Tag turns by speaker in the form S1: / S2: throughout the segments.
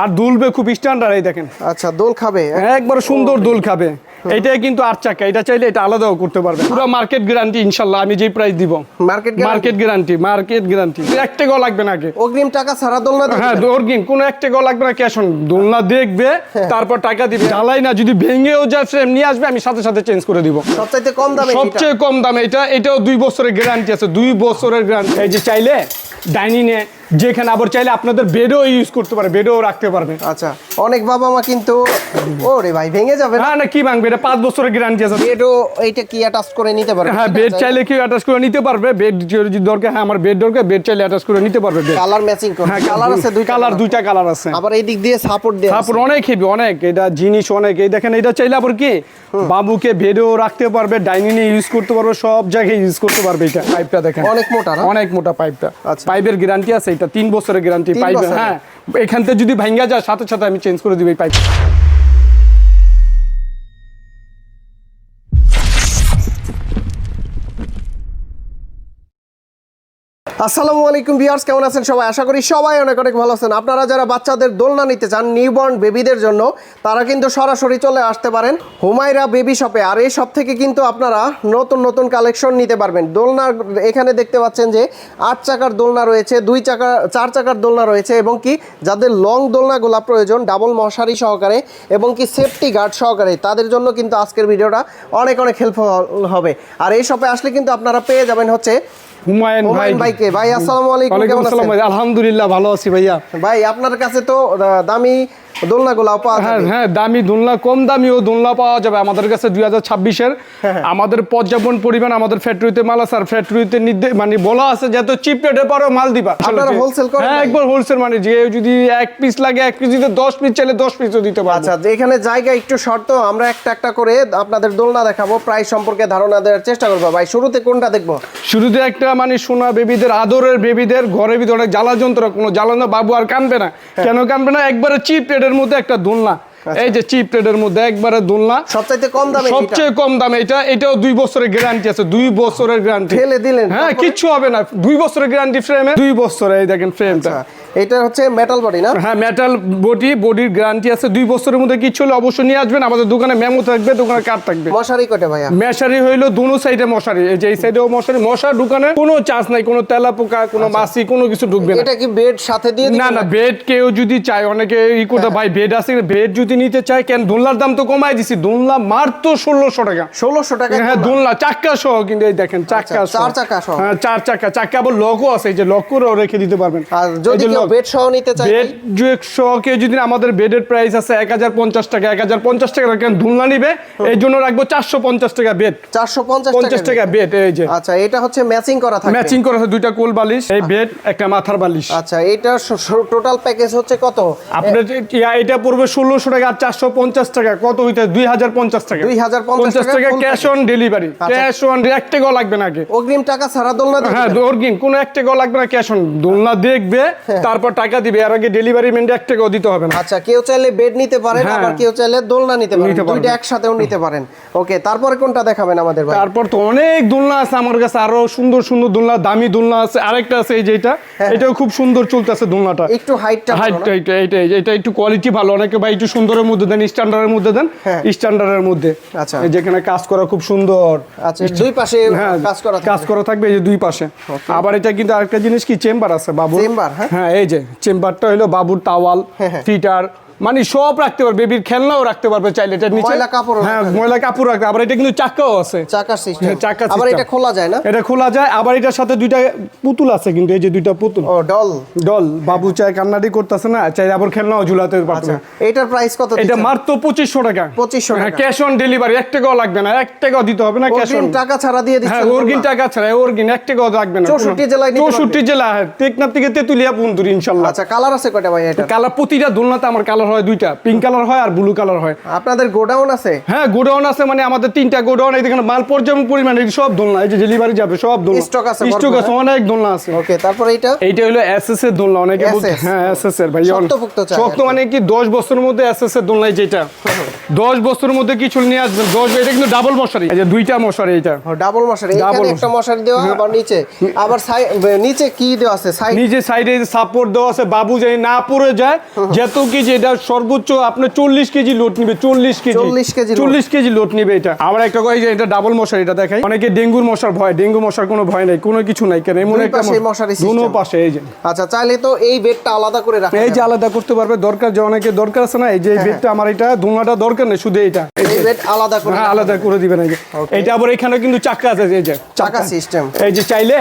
S1: আর দুলবে খুব স্ট্যান্ডার্ড। এই দেখেন,
S2: আচ্ছা দোল খাবে
S1: একবার সুন্দর দোল খাবে। এটাই কিন্তু 8 চাকা, এটা চাইলে এটা আলাদাও করতে পারবে। পুরো মার্কেট গ্যারান্টি ইনশাআল্লাহ। আমি যে প্রাইস দিব মার্কেট গ্যারান্টি এক টাকাও লাগবে না। আগে
S2: অগ্রিম টাকা ছাড়া দোলনা দিবেন?
S1: হ্যাঁ অগ্রিম কোনো এক টাকাও লাগবে না, ক্যাশ অন। দোলনা দেখবে তারপর টাকা দিবে। জ্বালাই না, যদি ভেঙেও যায় ফ্রেম নিয়ে আসবে, আমি সাথে সাথে চেঞ্জ করে দিব।
S2: সবচাইতে কম দামে?
S1: সবচেয়ে কম দামে এটাও 2 বছরের গ্যারান্টি আছে। 2 বছরের গ্যারান্টি। এই যে চাইলে ডাইনিংয়ে যেখানে আবার চাইলে আপনাদের বেডও ইউজ করতে পারে, বেডও রাখতে পারবে।
S2: আচ্ছা অনেক বাবা মা কিন্তু ওরে ভাই ভেঙে যাবে না?
S1: না কি ভাঙবে, এটা 5 বছরের গ্যারান্টি আছে।
S2: বেডও এইটা কি অ্যাটাচ করে নিতে পারবে?
S1: হ্যাঁ বেড চাইলে কি অ্যাটাচ করে নিতে পারবে। বেড যদি দরকার, হ্যাঁ আমার বেড দরকার, বেড চাইলে অ্যাটাচ করে নিতে পারবে।
S2: কালার ম্যাচিং করে?
S1: হ্যাঁ
S2: কালার আছে
S1: দুইটা কালার আছে।
S2: আবার এই দিক দিয়ে সাপোর্ট দেয়া আছে।
S1: সাপোর্ট অনেক হেভি, অনেক এটা জিনিস অনেক। এই দেখেন, এটা চাইলে আবার কি বাবুকে বেডও রাখতে পারবে, ডাইনিং এ ইউজ করতে পারবে, সব জায়গায় ইউজ করতে পারবে। এটা পাইপটা দেখেন
S2: অনেক মোটা না?
S1: অনেক মোটা পাইপটা।
S2: আচ্ছা।
S1: পাইপের গ্যারান্টি আছে, এটা 3 বছরের গ্যারান্টি পাইপ। হ্যাঁ এখান থেকে যদি ভাঙা যায় সাথে সাথে আমি চেঞ্জ করে দিব এই পাইপ।
S2: আসসালামু আলাইকুম ভিউয়ার্স, কেমন আছেন সবাই? আশা করি সবাই অনেক অনেক ভালো আছেন। আপনারা যারা বাচ্চাদের দোলনা নিতে চান, নিউবর্ন বেবিদের জন্য, তারা কিন্তু সরাসরি চলে আসতে পারেন হুমায়রা বেবি শপে। আর এই শপ থেকে কিন্তু আপনারা নতুন নতুন কালেকশন নিতে পারবেন। দোলনা এখানে দেখতে পাচ্ছেন যে 8 চাকার দোলনা রয়েছে, 4 চাকার দোলনা রয়েছে, এবং কি যাদের লং দোলনাগুলো প্রয়োজন ডাবল মশারি সহকারে এবং কি সেফটি গার্ড সহকারে, তাদের জন্য কিন্তু আজকের ভিডিওটা অনেক অনেক হেল্পফুল হবে। আর এই শপে আসলে কিন্তু আপনারা পেয়ে যাবেন হচ্ছে
S1: হুমায়ুন ভাইকে।
S2: ভাই আসসালামু আলাইকুম, কেমন আছেন?
S1: আলহামদুলিল্লাহ ভালো আছি ভাইয়া।
S2: ভাই আপনার কাছে তো দামি দোলনাগুলো পাওয়া যাবে?
S1: হ্যাঁ দামি দোলনা, কম দামিও দোলনা পাওয়া যাবে আমাদের কাছে। 2026-এর আমাদের পর্যাপ্ত পরিমাণ আমাদের ফ্যাক্টরিতে মাল আছে। আর ফ্যাক্টরিতে মানে বলা আছে যত চিপ রেটে পারো মাল দিবা।
S2: আপনারা হোলসেল করেন?
S1: হ্যাঁ একবার হোলসেল, মানে যে যদি 1 পিস লাগে 1 পিস দিতে 10 পিস চাইলে 10 পিসও দিতে পারবো।
S2: আচ্ছা এখানে জায়গা একটু শর্ত, আমরা একটা একটা করে আপনাদের দোলনা দেখাবো, প্রাইস সম্পর্কে ধারণা দেওয়ার চেষ্টা করবো। ভাই শুরুতে কোনটা দেখবো?
S1: শুরুতে একটা মানে সোনা বেবিদের, আদরের বেবিদের, ঘরের ভিতরে অনেক জ্বালা যন্ত্র, কোনো জ্বালানো বাবু আর কানবে না। কেন কানবে না? একবারে চিপ রেটের মধ্যে একটা দোলনা। এই যে চিপ রেটের মধ্যে একবারে দোলনা,
S2: সবচাইতে কম দামে?
S1: সবচেয়ে কম দামে। এটাও 2 বছরের গ্যারান্টি আছে। 2 বছরের গ্যারান্টি।
S2: ফেলে দিলেন?
S1: হ্যাঁ কিচ্ছু হবে না, 2 বছরের গ্যারান্টি ফ্রেমে, 2 বছর। এই দেখেন ফ্রেমটা,
S2: এটা হচ্ছে মেটাল বডি না?
S1: হ্যাঁ মেটাল বডির গ্যারান্টি আছে। 2 বছরের মধ্যে কিছু হলে অবশ্যই নিয়ে আসবেন। আমাদের দোকানে মেমো থাকবে, দোকানে কার্ড থাকবে।
S2: মশারি কয়টা ভাইয়া?
S1: মশারি হইলো দুনো সাইডে মশারি, এই যে এই সাইডেও মশারি। মশার দোকানে কোনো চার্জ নাই, কোনো তেলা পোকা, কোনো মাছি, কোনো কিছু ঢুকবে না।
S2: এটা কি বেড সাথে দিয়ে দিবেন?
S1: না বেড কেউ যদি চায়, অনেকে করতে ভাই বেড আছে, বেড যদি নিতে চায়, কেন দোলনার দাম তো কমাই দিছি। দোলনা মাত্র 1600 টাকা।
S2: 1600 টাকা?
S1: হ্যাঁ দোলনা চাক্কা সহ, কিন্তু এই দেখেন চাক্কা সহ।
S2: 4 চাকা সহ?
S1: হ্যাঁ 4 চাক্কা আবার লকও আছে, এই যে লক করেও রেখে দিতে পারবেন।
S2: আর যদি কেউ বেড সহ নিতে চায়?
S1: বেড সহ কেউ যদি, আমাদের বেডের প্রাইস আছে 1050 টাকা। 1050 টাকা কেন দোলনা নিবে, এই জন্য রাখবো 450 টাকা বেড।
S2: 450
S1: টাকা বেড। এই যে
S2: আচ্ছা এটা হচ্ছে ম্যাচিং করা থাকবে?
S1: ম্যাচিং করা আছে, 2টা কোল বালিশ, এই বেড, একটা মাথার বালিশ।
S2: আচ্ছা এটা টোটাল প্যাকেজ হচ্ছে কত?
S1: আপনার এটা পড়বে 1600 টাকা। আর 450 টাকা কত হইতে? 2050 টাকা।
S2: 2050
S1: টাকা cash on delivery. Cash on, 1 টাকাও লাগবে না। আগে
S2: অগ্রিম টাকা ছাড়া দোলনা দিবেন?
S1: হ্যাঁ অগ্রিম কোনো 1 টাকাও লাগবে না, ক্যাশ অন। দোলনা দেখবে তারপর টাকা দিবে, এর আগে ডেলিভারি মেন্টে 1 টাকাও দিতে হবে না।
S2: আচ্ছা কেউ চাইলে বেড নিতে পারেন, আবার কেউ চাইলে দোলনা নিতে পারেন, দুইটা একসাথেও নিতে পারেন। ওকে তারপরে কোনটা দেখাবেন আমাদের ভাই?
S1: তারপর তো অনেক দোলনা আছে আমার কাছে, আরো সুন্দর সুন্দর দোলনা, দামি দোলনা আছে। আরেকটা আছে এই যে এটাও খুব সুন্দর চলতেছে দোলনাটা।
S2: একটু হাইটটা
S1: এটা একটু কোয়ালিটি ভালো। অনেকে ভাই একটু সুন্দরের মধ্যে দেন, স্ট্যান্ডার্ডের মধ্যে দেন, স্ট্যান্ডার্ডের মধ্যে।
S2: আচ্ছা
S1: যেখানে কাজ করা খুব সুন্দর।
S2: আচ্ছা দুই পাশে কাজ করা
S1: থাকবে, এই যে 2 পাশে। আবার এটা কিন্তু আরেকটা জিনিস কি, চেম্বার আছে বাবুর।
S2: চেম্বার?
S1: হ্যাঁ এই যে চেম্বারটা হলো বাবুর টাওয়াল, ফিটার, মানে সব রাখতে পারবে। বেবির খেলনাও রাখতে পারবে চাইলে। এটার নিচে
S2: ময়লা কাপড়?
S1: হ্যাঁ ময়লা কাপড় রাখতে। আবার এটা কিন্তু চাকাও আছে,
S2: চাকা সিস্টেম।
S1: চাকা
S2: আবার এটা খোলা যায় না?
S1: এটা খোলা যায়। আবার এটার সাথে 2টা পুতুল আছে, কিন্তু এই যে 2টা পুতুল।
S2: ও ডল।
S1: বাবু চাই কান্নাডি করতেছে না, চাই আবার খেলনাও ঝুলাতে পারবে।
S2: এটার প্রাইস কত?
S1: এটা মাত্র 2500 টাকা।
S2: 2500 টাকা
S1: ক্যাশ অন ডেলিভারি। 1 টাকাও লাগবে না, 1 টাকাও দিতে হবে না। ক্যাশ অন
S2: টাকা ছাড়া দিয়ে দিচ্ছেন?
S1: হ্যাঁ অর্গিন টাকা ছাড়া, অর্গিন 1 টাকাও লাগবে না।
S2: 64 জেলায় নিতে পারবে?
S1: 64 জেলা, টেকনাফ থেকে তেতুলিয়া পর্যন্ত ইনশাআল্লাহ।
S2: আচ্ছা কালার আছে কয়টা ভাই এটা?
S1: কালার প্রতিটা দোলনাতে আমার কালার হয় দুইটা, পিঙ্ক কালার হয় আর ব্লু কালার হয়।
S2: আপনাদের গোডাউন আছে?
S1: হ্যাঁ গোডাউন আছে, মানে আমাদের 3টা গোডাউন। এখানে মাল পর্যাপ্ত পরিমাণে সব দোলনা, এই যে ডেলিভারি যাবে সব দোলনা
S2: স্টক আছে,
S1: স্টক আছে, অনেক দোলনা আছে।
S2: ওকে, তারপর এইটা
S1: হলো এসএস এর দোলনা, অনেকে বলতে।
S2: SS
S1: হ্যাঁ এসএস এর ভাই,
S2: শক্তপোক্ত চায়
S1: শক্ত মানে কি 10 বছরের মধ্যে এসএস এর দোলনা, যেটা 10 বছরের মধ্যে কিছু নিয়ে আসবেন। 10, এটা কিন্তু ডাবল মশারি, এই যে দুইটা মশারি, এটা
S2: ডাবল মশারি। এখানে একটা মশারি দেওয়া, আবার নিচে আবার নিচে কি দেওয়া আছে?
S1: নিচে সাইডে সাপোর্ট দেওয়া আছে, বাবু যাই না পড়ে যায়। যত কেজি এটা সর্বোচ্চ আপনার 40 কেজি লোড নিবে, 40 কেজি লোড নিবে এটা। আমরা একটা কই যে এটা ডাবল মশারি, এটা দেখাই। অনেকে ডেঙ্গুর মশার ভয়, ডেঙ্গু মশার কোনো ভয় নাই, কোনো কিছু নাই। কেন এমন একটা
S2: মশারি
S1: দুনো পাশে, এই যে।
S2: আচ্ছা, চাইলে তো এই বেডটা আলাদা করে রাখা,
S1: এই যে আলাদা করতে পারবে, দরকার যে অনেকে দরকার আছে না, এই যে বেডটা আমার, এটা দোলনাটা দরকার নেই, শুধু এটা
S2: এই বেড আলাদা করে।
S1: হ্যাঁ আলাদা করে দিবেন। এই যে এটা আবার এখানে কিন্তু চাকা আছে, এই যে
S2: চাকা সিস্টেম।
S1: এই যে চাইলে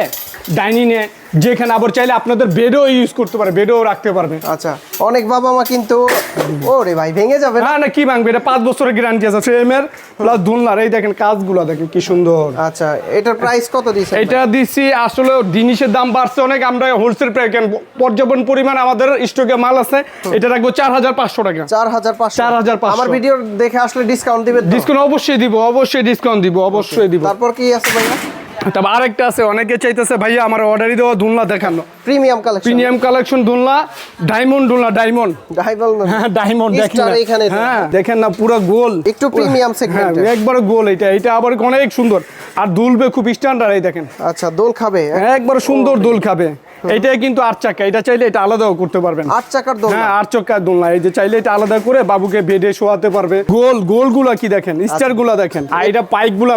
S1: ডাইনিং এ, যেখানে আবার চাইলে আপনাদের বেডও ইউজ করতে পারে, বেডও রাখতে পারবে।
S2: আচ্ছা, অনেক বাবা মা কিন্তু ওরে ভাই ভেঙে যাবে না?
S1: না কি ভাঙবে, এটা 5 বছরের গ্যারান্টি আছে ফ্রেমের প্লাস দোলনার। এই দেখেন কাজগুলো দেখেন কি সুন্দর।
S2: আচ্ছা, এটার প্রাইস কত দিয়েছেন?
S1: এটা দিছি আসলে জিনিসের দাম বাড়ছে অনেক, আমরা হোলসেল প্রাইস পর্যাপ্ত পরিমাণ আমাদের স্টকে মাল আছে। এটা রাখবো 4500 টাকা।
S2: 4500। আমার ভিডিও দেখে আসলে ডিসকাউন্ট দিবেন?
S1: ডিসকাউন্ট অবশ্যই দিব, অবশ্যই ডিসকাউন্ট দিব, অবশ্যই দিব।
S2: তারপর কি আছে ভাইয়া?
S1: তবে আরেকটা আছে, অনেকে চাইতেছে ভাইয়া আমার অর্ডারই দেওয়া দোলনা দেখানো। প্রিমিয়াম কালেকশন দোলনা, ডায়মন্ড দোলনা, ডায়মন্ড দেখেন। হ্যাঁ দেখেন না, পুরো গোল,
S2: একটু প্রিমিয়াম সেগমেন্ট,
S1: একবার গোল। এটা আবার অনেক সুন্দর আর দুলবে খুব স্ট্যান্ডার্ড। এই দেখেন।
S2: আচ্ছা, দোল খাবে
S1: একবার সুন্দর দোল খাবে। এটা কিন্তু 8 চাকা, এটা চাইলে এটা আলাদাও করতে পারবেন।
S2: 8 চাকার দোলনা?
S1: হ্যাঁ 8 চাকার দোলনা। এই যে চাইলে এটা আলাদা করে বাবুকে বেডে শোয়াতে পারবে। গোলগুলা কি দেখেন, স্টার গুলা দেখেন। আর এটা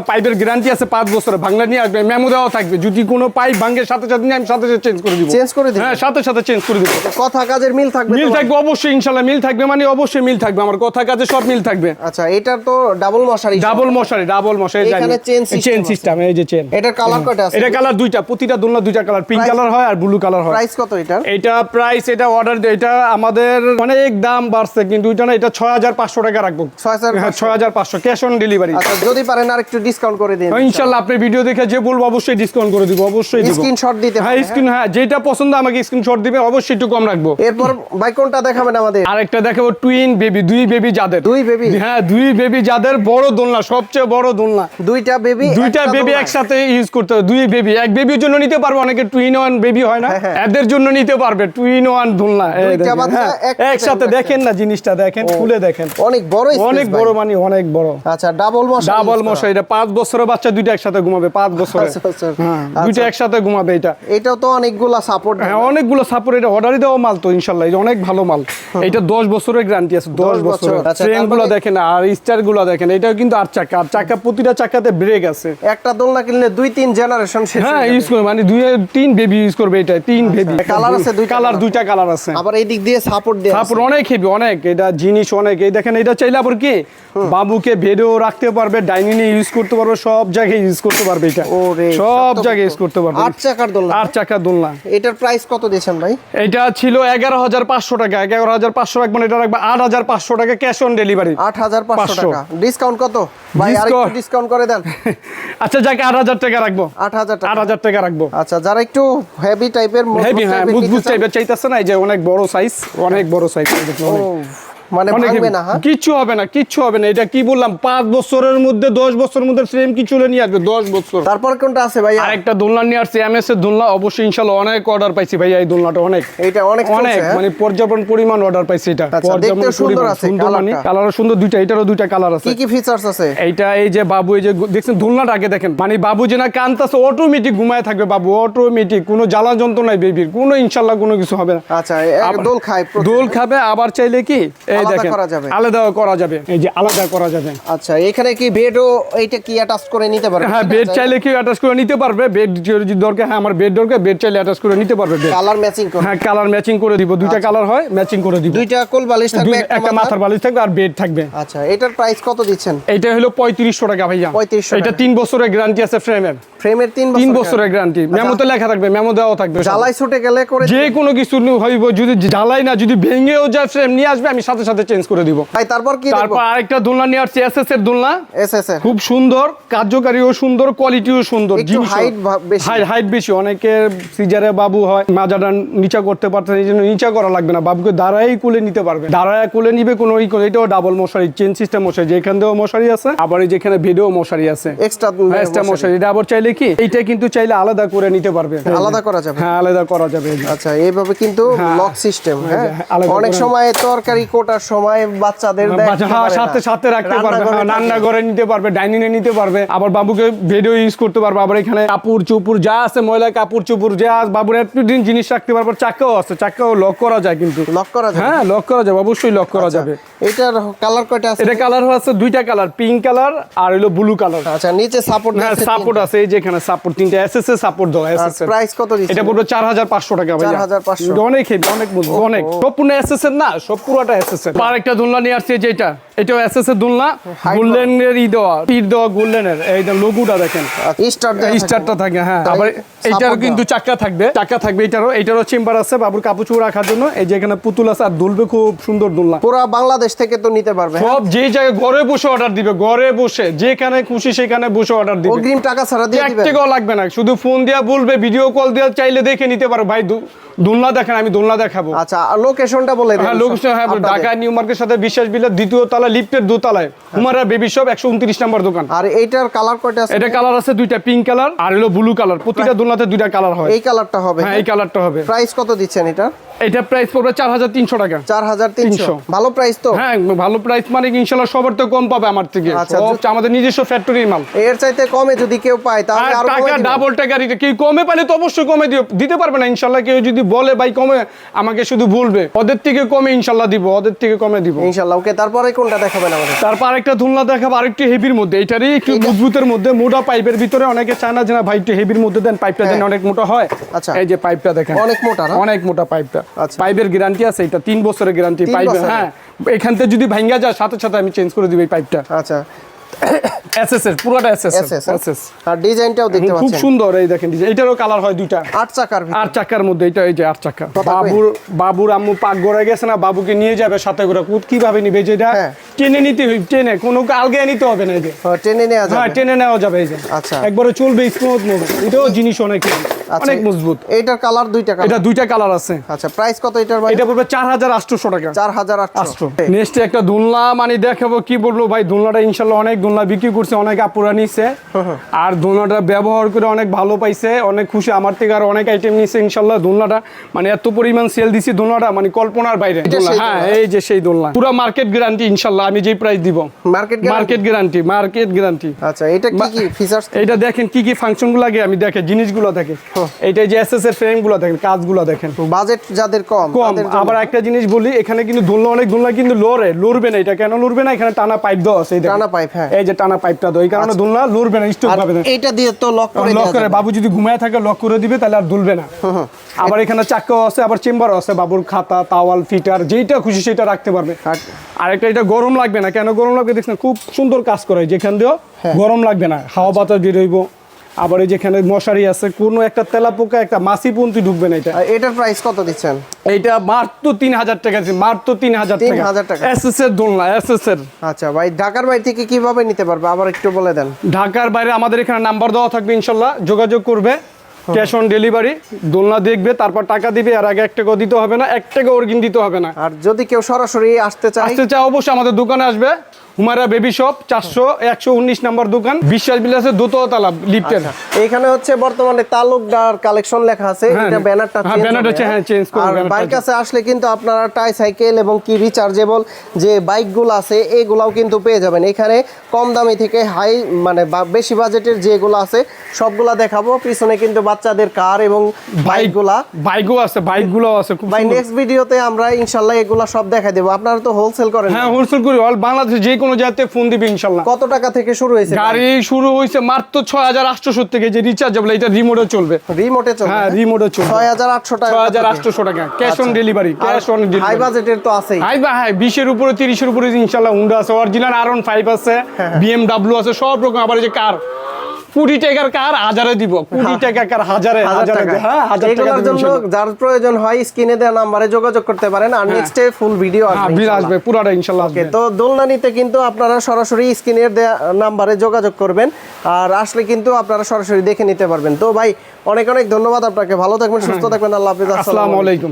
S1: পাইপের গ্যারান্টি আছে 5 বছরের, ভাঙলা নিয়ে আসবে, মেমো দেওয়া থাকবে। যদি কোনো পাইপ ভাঙে সাথে সাথে নিয়ে আমি সাথে সাথে চেঞ্জ করে দিব। হ্যাঁ সাথে সাথে চেঞ্জ করে দিব।
S2: কথা কাজের মিল থাকবে?
S1: মিল থাকবে অবশ্যই, ইনশাআল্লাহ মিল থাকবে, মানে অবশ্যই মিল থাকবে। আমার কথা কাজে সব মিল থাকবে।
S2: আচ্ছা, এটা তো ডাবল মশারি। এখানে চেন
S1: সিস্টেম। এই যে চেন।
S2: এটার কালার কয়টা আছে?
S1: এটা কালার দুইটা, প্রতিটা দোলনা দুইটা কালার, পিঙ্ক কালার হয় আর ব্লু কালার হয়।
S2: প্রাইস কত এটা?
S1: এটা প্রাইস, এটা অর্ডার, এটা আমাদের অনেক দাম বাড়ছে, কিন্তু এটা না, এটা 6500 টাকা রাখবো। 6500 ক্যাশ অন ডেলিভারি।
S2: আচ্ছা, যদি পারেন আর একটু ডিসকাউন্ট করে দিন
S1: ইনশাআল্লাহ। আপনি ভিডিও দেখে যে বলবো অবশ্যই ডিসকাউন্ট করে দিব, অবশ্যই দিব।
S2: স্ক্রিনশট দিতে হবে?
S1: হ্যাঁ যেটা পছন্দ আমাকে স্ক্রিনশট দিবেন, অবশ্যই একটু কম রাখবো।
S2: এরপর ভাই কোনটা দেখাবেন আমাদের?
S1: আরেকটা দেখাবো টুইন বেবি, দুই বেবি যাদের, হ্যাঁ দুই বেবি যাদের, বড় দোলনা, সবচেয়ে বড় দোলনা। দুইটা বেবি একসাথে ইউজ করতে হবে। দুই বেবি, এক বেবির জন্য নিতে পারবো, অনেকে টুইন ওয়ান বেবি হয় না, এদের জন্য নিতে পারবে টুইন ওয়ান দোলনা। একসাথে দেখেন না জিনিসটা, দেখেন খুলে দেখেন, অনেক বড় মানে অনেক বড়।
S2: আচ্ছা, ডাবল
S1: মশা। এটা 5 বছরের বাচ্চা দুইটা একসাথে ঘুমাবে, 5 বছরের দুইটা একসাথে ঘুমাবে। এটাও তো অনেকগুলো সাপোর্ট, হ্যাঁ অনেকগুলো সাপোর্ট। এটা অর্ডারই দেওয়া মাল তো ইনশাআল্লাহ, এটা অনেক ভালো মাল। এটা 10 বছরের গ্যারান্টি আছে, 10 বছর। ট্রেন গুলো দেখেন আর স্টার গুলো দেখেন। এটাও কিন্তু 8 চাকা, আর চাকা প্রতিটা চাকাতে ব্রেক আছে।
S2: একটা দোলনা কিনলে 2-3 জেনারেশন শেষ।
S1: হ্যাঁ ইউজ করবে, মানে 2-3 বেবি ইউজ করবে। এটা 3 বেবি।
S2: কালার আছে,
S1: দুইটা কালার আছে।
S2: আবার এই দিক দিয়ে সাপোর্ট দেয়া আছে,
S1: সাপোর্ট অনেক হেভি, অনেক। এটা জিনিস অনেক। এই দেখেন, এটা চাইলে আবার কি বাবুকে বেডেও রাখতে পারবে, ডাইনিং এ ইউজ করতে পারবে, সব জায়গায় ইউজ করতে পারবে। এটা সব জায়গায় ইউজ করতে পারবে।
S2: 8 চাকার দোলনা।
S1: 8 চাকার দোলনা।
S2: এটার প্রাইস কত দিয়েছেন ভাই?
S1: এটা ছিল 11500 টাকা। 11500 রাখবেন, এটা রাখবে 8500 টাকা ক্যাশ অন ডেলিভারি।
S2: 8500 টাকা। ডিসকাউন্ট কত ভাই? আরেকটু ডিসকাউন্ট করে দেন।
S1: আচ্ছা যাকে 8000 টাকা রাখবো। 8000 টাকা রাখবো।
S2: আচ্ছা, যারা একটু হেভি টাইপের,
S1: মজবুত টাইপের চাইতেছে না, এই যে অনেক বড় সাইজ, অনেক বড় সাইজ।
S2: মানে ভাঙবে না? হ্যাঁ
S1: কিচ্ছু হবে না, কিচ্ছু হবে না। এটা কি বললাম, 5 বছরের মধ্যে 10 বছরের মধ্যে ফ্রেম কি চলে নিয়ে আসবে, 10 বছর।
S2: তারপর কোনটা আছে ভাই?
S1: আরেকটা দোলনা নিয়ে আসছে, এমএস এর দোলনা। অবশ্যই ইনশাআল্লাহ অনেক অর্ডার পাইছি ভাই এই দোলনাটা, অনেক মানে পর্যাপ্ত পরিমাণ অর্ডার পাইছি। এটা
S2: দেখতে সুন্দর আছে,
S1: কালার সুন্দর, দুইটা, এটারও দুইটা কালার আছে।
S2: কি ফিচারস আছে?
S1: এইটা এই যে বাবু, এই যে দেখছেন দোলনাটা আগে দেখেন, মানে বাবু যে না কান্তাছে, অটোমেটিক ঘুমায় থাকবে বাবু, অটোমেটিক। কোনো জ্বালা যন্ত্রণা বেবির, কোনো ইনশাআল্লাহ কোনো কিছু হবে না।
S2: আচ্ছা, দোল
S1: খাবে। আবার চাইলে কি এই দেখেন আলাদা করা যাবে, এই যে আলাদা করা যাবে।
S2: আচ্ছা, এখানে কি বেডও এইটা কি অ্যাটাচ করে নিতে পারবে?
S1: হ্যাঁ, বেড চাইলে কি অ্যাটাচ করে নিতে পারবে। বেড যদি দরকার, হ্যাঁ আমার বেড দরকার, বেড চাইলে অ্যাটাচ করে নিতে পারবে।
S2: কালার ম্যাচিং করে?
S1: হ্যাঁ কালার ম্যাচিং করে দিব। দুইটা কালার হয়, ম্যাচিং করে দিব।
S2: দুইটা কোল বালিশ থাকবে,
S1: একটা মাথার বালিশ থাকবে আর বেড থাকবে।
S2: আচ্ছা, এটার প্রাইস কত দিচ্ছেন?
S1: এটা হলো 3500 টাকা ভাইয়া।
S2: 3500।
S1: এটা 3 বছরের গ্যারান্টি আছে ফ্রেমের। 3 বছরের গ্যারান্টি, মেমোতে লেখা থাকবে, মেমো দেওয়া থাকবে।
S2: জ্বালাই ছুটে গেলে করে
S1: যে কোনো কিছু হইব, যদি জ্বালাই না, যদি ভেঙেও যায় ফ্রেম নিয়ে আসবে, আমি সাথে সাথে চেঞ্জ করে দিব
S2: ভাই তারপর কি দেখবো?
S1: তারপর আরেকটা দোলনা নিয়ে আসছি এসএস এর দোলনা।
S2: এসএস এর
S1: খুব সুন্দর, কার্যকারীও সুন্দর, কোয়ালিটিও সুন্দর,
S2: একটু
S1: হাইট বেশি। অনেকে সিজারে বাবু হয়, মাজাটা নিচা করতে পারতেন, এই জন্য নিচা করা লাগবে না, বাবুকে দাঁড়াই কোলে নিতে পারবে, দাঁড়ায় কোলে নিবে, কোনো এটাও ডাবল মশারি, চেন সিস্টেম মশারি, যেখান দিয়েও মশারি আছে, আবার এই যেখানে বেডেও মশারি আছে, এক্সট্রা মশারি। এটা আবার চাইলে কি এইটা কিন্তু চাইলে আলাদা করে নিতে পারবে,
S2: আলাদা করা যাবে।
S1: হ্যাঁ, আলাদা করা যাবে।
S2: আচ্ছা, এইভাবে কিন্তু লক সিস্টেম। হ্যাঁ, অনেক সময় তরকারি কোটার সময় বাচ্চাদের
S1: সাথে সাথে রাখতে পারবে, রান্না করে নিতে পারবে, ডাইনিং এ নিতে পারবে, আবার বাবুকে বেডেও ইউজ করতে পারবে। আবার এখানে কাপড় চোপড় যা আছে, ময়লা কাপড় চোপড় যা বাবুর একটু দিন জিনিস রাখতে পারবে। চাকাও আছে, চাকাও লক করা যায়, কিন্তু
S2: লক করা যায়।
S1: হ্যাঁ, লক করা যাবে, অবশ্যই লক করা যাবে।
S2: এটার কালার কয়টা আছে?
S1: এটা কালার আছে দুইটা কালার, পিঙ্ক কালার আর হলো ব্লু কালার।
S2: আচ্ছা, নিচে সাপোর্ট আছে?
S1: সাপোর্ট আছে, এই যে এখানে সাপোর্ট, তিনটা এসএস এর সাপোর্ট দাও। এসএস এর
S2: প্রাইস কত দিচ্ছেন?
S1: এটা পড়বে 4500 টাকা ভাই।
S2: 4500,
S1: অনেক হেভি, অনেক মজবুত, অনেক সম্পূর্ণ এসএস এর না, সব পুরোটা এসএস এর। আরেকটা দোলনা নিয়ে আসছে যেটা, এটাও এসএস এর দোলনা, গোল্ডেনের তীর দেওয়া গোল্ডেনের, এই লোগোটা দেখেন, স্টারটা থাকে। হ্যাঁ, আবার এইটারও কিন্তু চাকা থাকবে, এটারও চেম্বার আছে বাবুর কাপড় চোপড় রাখার জন্য। এই যে এখানে পুতুল আছে, আর দুলবে, খুব সুন্দর দোলনা।
S2: পুরো বাংলাদেশ থেকে তো নিতে পারবে,
S1: সব যে জায়গায় ঘরে বসে অর্ডার দিবে, ঘরে বসে যেখানে খুশি সেখানে বসে অর্ডার দিবে,
S2: অগ্রিম টাকা ছাড়া দিয়ে দিবেন,
S1: টাকাও লাগবে না, শুধু ফোন দিয়া বলবে, ভিডিও কল দিয়া চাইলে দেখে নিতে পারো। ভাই দোলনা দেখেন, আমি দোলনা দেখাবো।
S2: আচ্ছা, লোকেশনটা বলে দেন।
S1: হ্যাঁ, লোকেশন, হ্যাঁ, ঢাকা নিউ মার্কেটের সাথে বিশ্বাস বিল্লাহ, দ্বিতীয় তলা, লিফটের দোতলায়, হুমারা বেবি শপ, 129 নম্বর দোকান।
S2: আর এইটার কালার কয়টা আছে?
S1: এটা কালার আছে দুইটা, পিঙ্ক কালার আর হলো ব্লু কালার। প্রতিটা দোলনাতে দুইটা কালার হয়।
S2: এই কালারটা হবে?
S1: হ্যাঁ, এই কালারটা হবে।
S2: প্রাইস কত দিচ্ছেন এটা?
S1: এটা প্রাইস পড়বে 4300 টাকা।
S2: 4300, ভালো প্রাইস তো?
S1: হ্যাঁ, ভালো প্রাইস, মানে ইনশাআল্লাহ সবার তো কম পাবে আমার থেকে।
S2: আচ্ছা,
S1: আমাদের নিজস্ব ফ্যাক্টরির মাল।
S2: এর চাইতে কমে যদি কেউ পায় তাহলে আরো
S1: টাকা ডাবল টাকা কেউ কমে পালে তো অবশ্যই কমে দিতে পারবে না ইনশাআল্লাহ। কেউ যদি বলে ভাই কমে, আমাকে শুধু বলবে, ওদের থেকে কমে ইনশাআল্লাহ দিব, ওদের থেকে কমে দিব
S2: ইনশাআল্লাহ। ওকে, তারপরে কোনটা দেখাবেন আমাদের?
S1: তারপর আরেকটা দোলনা দেখাবো, আরেকটু হেভির মধ্যে, এটারই একটু মজবুতের মধ্যে, মোটা পাইপের ভিতরে। অনেকে চায় না যে না ভাই একটু হেভির মধ্যে দেন, পাইপটা দেন অনেক মোটা হয়।
S2: আচ্ছা,
S1: এই যে পাইপটা দেখেন,
S2: অনেক মোটা না?
S1: অনেক মোটা পাইপটা।
S2: আচ্ছা,
S1: পাইপের গ্যারান্টি আছে, এটা 3 বছরের গ্যারান্টি পাইপ। হ্যাঁ, এখান থেকে যদি ভাঙ্গা যায় সাথে সাথে আমি চেঞ্জ করে দিব এই পাইপটা।
S2: আচ্ছা,
S1: এসএস এর পুরোটা এসএস।
S2: আর ডিজাইনটাও দেখতে পাচ্ছেন,
S1: খুব সুন্দর। এই দেখেন ডিজাইন, এটারও কালার হয় দুইটা,
S2: 8 চাকার ভিতরে।
S1: 8 চাকার মধ্যে, এটা এই যে 8 চাকা। বাবুর আম্মু পাক গড়ে গেছে না, বাবুকে নিয়ে যাবে সাথে করে, কিভাবে নিবে, যেটা টেনে নিতে হবে, টেনে কোনো আলগে নিতে হবে না, এই যে
S2: টেনে নেওয়া যাবে।
S1: হ্যাঁ, টেনে নেওয়া যাবে, এই যে।
S2: আচ্ছা,
S1: একবারে চলবে, স্মুথ মুভ। এটাও জিনিস অনেক অনেক মজবুত।
S2: এটার কালার দুইটা কালার?
S1: এটা দুইটা কালার আছে।
S2: আচ্ছা, প্রাইস কত এটার ভাই?
S1: এটা পড়বে 4800 টাকা।
S2: 4800।
S1: নেক্সট একটা দোলনা মানে দেখাবো, কি বলবো ভাই, দোলনাটা ইনশাআল্লাহ অনেক দোলনা বিক্রি করছে, অনেক আপুরা নিছে, আর দোলনাটা ব্যবহার করে অনেক ভালো পাইছে, অনেক খুশি। আমার থেকে আর অনেক আইটেম নিছে ইনশাআল্লাহ। দোলনাটা মানে এত পরিমাণ সেল দিছি, দোলনাটা মানে কল্পনার বাইরে। হ্যাঁ, এই যে সেই দোলনা, পুরো মার্কেট গ্যারান্টি ইনশাআল্লাহ। আমি যেই প্রাইস দিব, মার্কেট গ্যারান্টি।
S2: আচ্ছা, এটা কি কি ফিচারস?
S1: এটা দেখেন কি কি ফাংশনগুলো লাগে, আমি দেখে জিনিসগুলো দেখে, এইটা যে এসএস এর ফ্রেমগুলো দেখেন, কাজগুলো দেখেন।
S2: বাজেট যাদের কম।
S1: আবার একটা জিনিস বলি, এখানে কিন্তু দোলনা, অনেক দোলনা কিন্তু লড়বে না। এটা কেন লড়বে না? এখানে টানা পাইপ দেওয়া আছে,
S2: টানা পাইপ। হ্যাঁ,
S1: এই যে টানা পাইপটা দেওয়া, এই কারণে দোলনা লড়বে না, স্টপ পাবে না।
S2: এটা দিয়ে তো লক করে
S1: বাবু যদি ঘুমায় থাকে লক করে দিবে, তাহলে আর দুলবে না। আবার এখানে চাকাও আছে, আবার চেম্বারও আছে, বাবুর খাতা, তাওয়াল, ফিটার যেটা খুশি সেটা রাখতে পারবে। আর একটা, এটা গরম লাগবে না। কেন গরম লাগবে দেখছেন, খুব সুন্দর কাজ করে, যেখান দিয়েও গরম লাগবে না, হাওয়া বাতাস দিয়ে রইব। আবার এই যেখানে মশারি আছে, কোনো একটা তেলাপোকা, একটা মাছি পন্থী ঢুকবে না।
S2: এটার প্রাইস কত দিচ্ছেন?
S1: এইটা মাত্র 3000 টাকা, মাত্র 3000 টাকা। এসএস এর দোলনা, এসএস এর।
S2: আচ্ছা ভাই, ঢাকার বাইরে থেকে কিভাবে নিতে পারবে আবার একটু বলে দেন।
S1: ঢাকার বাইরে আমাদের এখানে নাম্বার দেওয়া থাকবে, ইনশাআল্লাহ যোগাযোগ করবে, ক্যাশ অন ডেলিভারি। দোলনা দেখবে, তারপর টাকা দিবে, আর আগে 1 টাকা দিতে হবে না, 1 টাকা অর্গিন দিতে হবে না।
S2: আর যদি কেউ সরাসরি আসতে চায়,
S1: অবশ্যই আমাদের দোকানে আসবে, হুমারা বেবি শপ, 119 নম্বর দোকান, বিশ্বাস বিলাসের দোতলা লিফটের।
S2: এইখানে হচ্ছে বর্তমানে তালুকদার কালেকশন লেখা আছে, এটা ব্যানারটা
S1: চেঞ্জ করব।
S2: আর বাইক কাছে আসলে কিন্তু আপনারা টাই সাইকেল এবং কি রিচার্জেবল যে বাইকগুলো আছে এগুলাও কিন্তু পেয়ে যাবেন এখানে। কম দামি থেকে হাই মানে বেশি বাজেটের যেগুলো আছে সবগুলা দেখাবো। পিছনে কিন্তু বাচ্চাদের কার এবং বাইকগুলো আছে।
S1: ভাই
S2: নেক্সট ভিডিওতে আমরা ইনশাআল্লাহ এগুলা সব দেখাই দেব। আপনারা তো হোলসেল করেন?
S1: হ্যাঁ, হোলসেল করি, অল বাংলাদেশে যে কোনো জায়গাতে ফোন দিবে ইনশাআল্লাহ।
S2: কত টাকা থেকে শুরু হয়েছে
S1: গাড়ি? শুরু হয়েছে মাত্র 6800 থেকে, যে রিচার্জেবল, এটা রিমোটে চলবে।
S2: হ্যাঁ,
S1: রিমোটে চলবে।
S2: 6800 টাকা,
S1: 6800 টাকা ক্যাশ অন ডেলিভারি।
S2: হাই বাজেটের তো আছেই।
S1: হ্যাঁ, 20 এর উপরে 30 এর উপরে ইনশাআল্লাহ হুন্ডা আছে, অরিজিনাল R15 আছে, BMW আছে, সব রকম। আবার এই যে কার কোটি টাকার কার হাজারে দিব, কোটি টাকা কার হাজারে হাজারে দিব। হ্যাঁ, 1000 টাকা
S2: এগুলোর
S1: দিব
S2: জন্য
S1: ইনশাআল্লাহ।
S2: যার প্রয়োজন হয় স্ক্রিনে দেওয়া নাম্বারে যোগাযোগ করতে পারেন, আর নেক্সটে ফুল ভিডিও
S1: হ্যাঁ,
S2: আসবে
S1: বিল
S2: ইনশাআল্লাহ।
S1: আসবে পুরাটা ইনশাআল্লাহ
S2: ওকে,
S1: আসবে।
S2: তো দোলনা নিতে কিন্তু আপনারা সরাসরি স্ক্রিনের দেওয়া নাম্বারে যোগাযোগ করবেন, আর আসলে কিন্তু আপনারা সরাসরি দেখে নিতে পারবেন। তো ভাই অনেক অনেক ধন্যবাদ আপনাকে, ভালো থাকবেন, সুস্থ থাকবেন, আল্লাহ হাফেজ,
S1: আসসালামু আলাইকুম।